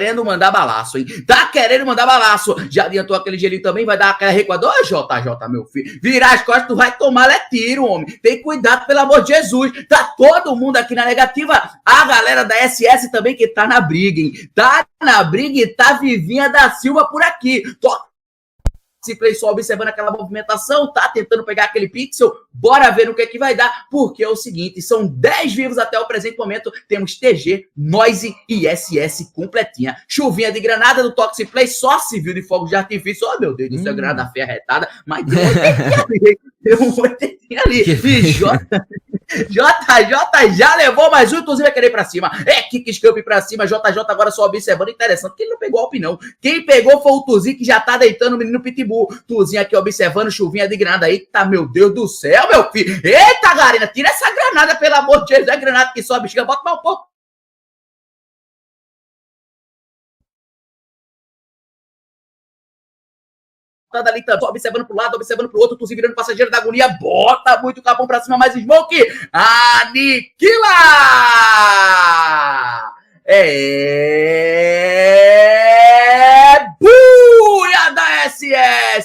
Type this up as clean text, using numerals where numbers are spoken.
querendo mandar balaço, hein? Tá querendo mandar balaço. Já adiantou aquele gelinho também, vai dar aquela recuadora. Ô, JJ, meu filho, virar as costas, tu vai tomar tiro, homem. Tem cuidado, pelo amor de Jesus. Tá todo mundo aqui na negativa. A galera da SS também que tá na briga, hein? Tá na briga e tá Vivinha da Silva por aqui. Play só observando aquela movimentação, tá tentando pegar aquele pixel, bora ver no que é que vai dar, porque é o seguinte, são 10 vivos até o presente momento, temos TG, Noise e SS completinha. Chuvinha de granada do Toxic Play, só civil de fogos de artifício, oh meu Deus, isso é granada feia retada, mas deu um 80 ali, e JJ já levou mais um, inclusive vai querer ir pra cima. É kick scamp pra cima, JJ agora só observando, interessante, que ele não pegou a opinião. Quem pegou foi o Tuzinho, que já tá deitando o menino Pitbull. Tuzinho aqui observando, chuvinha de granada. Eita, meu Deus do céu, meu filho. Eita, Garina, tira essa granada, pelo amor de Deus. É granada que sobe, chega, bota mais um pouco. Ali também, observando pro lado, observando pro outro, Tuzinho virando passageiro da agonia, bota muito capão pra cima, mais Smoke, aniquila!